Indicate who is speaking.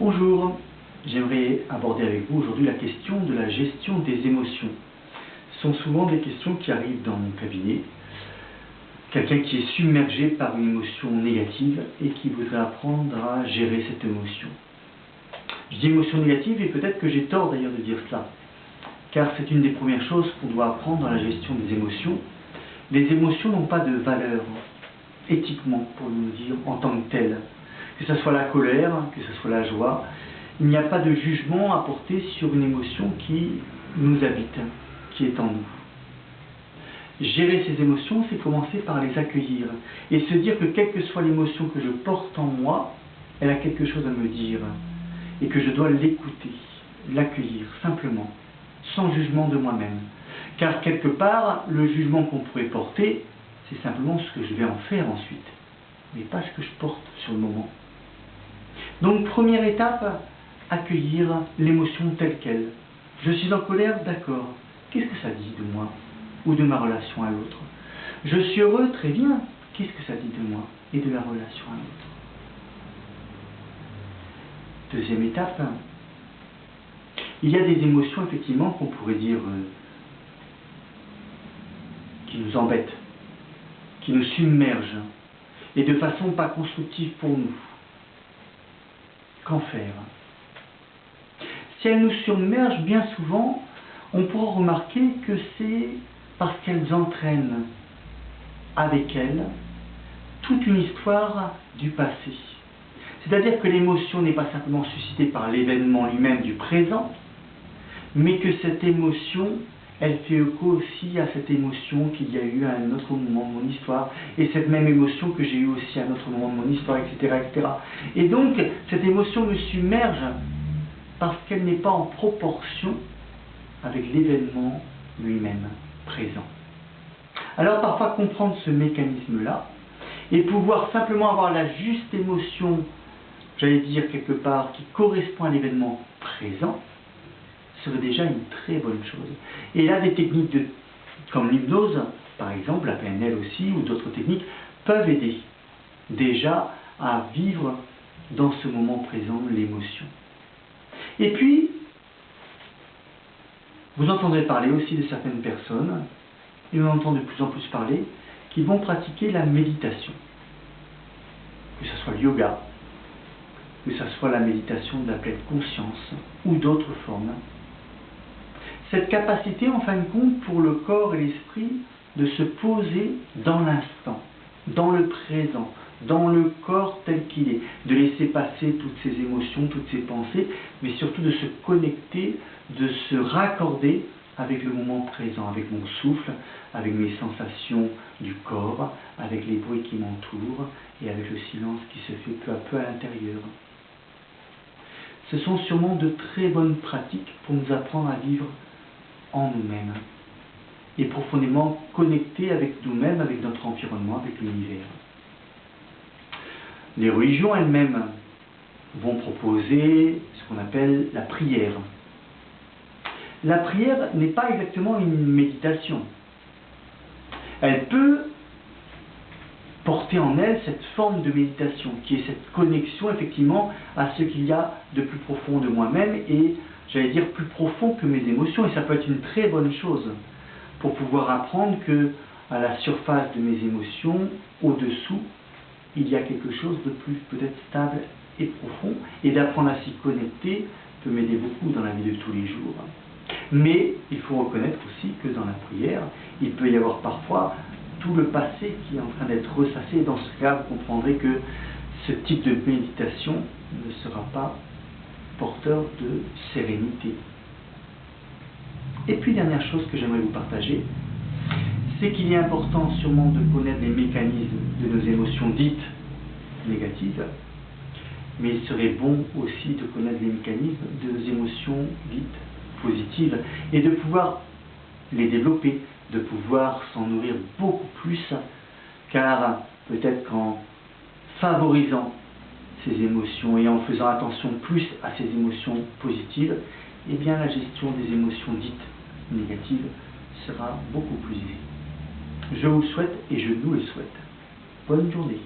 Speaker 1: Bonjour, j'aimerais aborder avec vous aujourd'hui la question de la gestion des émotions. Ce sont souvent des questions qui arrivent dans mon cabinet. Quelqu'un qui est submergé par une émotion négative et qui voudrait apprendre à gérer cette émotion. Je dis émotion négative et peut-être que j'ai tort d'ailleurs de dire cela, car c'est une des premières choses qu'on doit apprendre dans la gestion des émotions. Les émotions n'ont pas de valeur éthiquement, pour nous dire, en tant que telles. Que ce soit la colère, que ce soit la joie, il n'y a pas de jugement à porter sur une émotion qui nous habite, qui est en nous. Gérer ces émotions, c'est commencer par les accueillir et se dire que quelle que soit l'émotion que je porte en moi, elle a quelque chose à me dire et que je dois l'écouter, l'accueillir simplement, sans jugement de moi-même. Car quelque part, le jugement qu'on pourrait porter, c'est simplement ce que je vais en faire ensuite, mais pas ce que je porte sur le moment. Donc, première étape, accueillir l'émotion telle qu'elle. Je suis en colère, d'accord. Qu'est-ce que ça dit de moi ou de ma relation à l'autre? Je suis heureux, très bien. Qu'est-ce que ça dit de moi et de la relation à l'autre? Deuxième étape, il y a des émotions effectivement qu'on pourrait dire qui nous embêtent, qui nous submergent et de façon pas constructive pour nous. Qu'en faire? Si elles nous submergent, bien souvent, on pourra remarquer que c'est parce qu'elles entraînent avec elles toute une histoire du passé. C'est-à-dire que l'émotion n'est pas simplement suscitée par l'événement lui-même du présent, mais que cette émotion, elle fait écho aussi à cette émotion qu'il y a eu à un autre moment de mon histoire, et cette même émotion que j'ai eue aussi à un autre moment de mon histoire, etc., etc. Et donc, cette émotion me submerge parce qu'elle n'est pas en proportion avec l'événement lui-même présent. Alors, parfois, comprendre ce mécanisme-là, et pouvoir simplement avoir la juste émotion, j'allais dire quelque part, qui correspond à l'événement présent, serait déjà une très bonne chose. Et là, des techniques comme l'hypnose, par exemple, la PNL aussi, ou d'autres techniques, peuvent aider déjà à vivre dans ce moment présent l'émotion. Et puis, vous entendrez parler aussi de certaines personnes, et on entend de plus en plus parler, qui vont pratiquer la méditation. Que ce soit le yoga, que ce soit la méditation de la pleine conscience, ou d'autres formes. Cette capacité, en fin de compte, pour le corps et l'esprit, de se poser dans l'instant, dans le présent, dans le corps tel qu'il est, de laisser passer toutes ces émotions, toutes ces pensées, mais surtout de se connecter, de se raccorder avec le moment présent, avec mon souffle, avec mes sensations du corps, avec les bruits qui m'entourent et avec le silence qui se fait peu à peu à l'intérieur. Ce sont sûrement de très bonnes pratiques pour nous apprendre à vivre en nous-mêmes et profondément connectés avec nous-mêmes, avec notre environnement, avec l'univers. Les religions elles-mêmes vont proposer ce qu'on appelle la prière. La prière n'est pas exactement une méditation. Elle peut porter en elle cette forme de méditation, qui est cette connexion effectivement à ce qu'il y a de plus profond de moi-même et, j'allais dire, plus profond que mes émotions. Et ça peut être une très bonne chose pour pouvoir apprendre que à la surface de mes émotions, au-dessous, il y a quelque chose de plus peut-être stable et profond. Et d'apprendre à s'y connecter peut m'aider beaucoup dans la vie de tous les jours. Mais il faut reconnaître aussi que dans la prière, il peut y avoir parfois tout le passé qui est en train d'être ressassé. Dans ce cas, vous comprendrez que ce type de méditation ne sera pas porteur de sérénité. Et puis, dernière chose que j'aimerais vous partager, c'est qu'il est important sûrement de connaître les mécanismes de nos émotions dites négatives, mais il serait bon aussi de connaître les mécanismes de nos émotions dites positives et de pouvoir les développer, de pouvoir s'en nourrir beaucoup plus, car peut-être qu'en favorisant ces émotions et en faisant attention plus à ces émotions positives, eh bien la gestion des émotions dites négatives sera beaucoup plus aisée. Je vous le souhaite et je nous le souhaite. Bonne journée.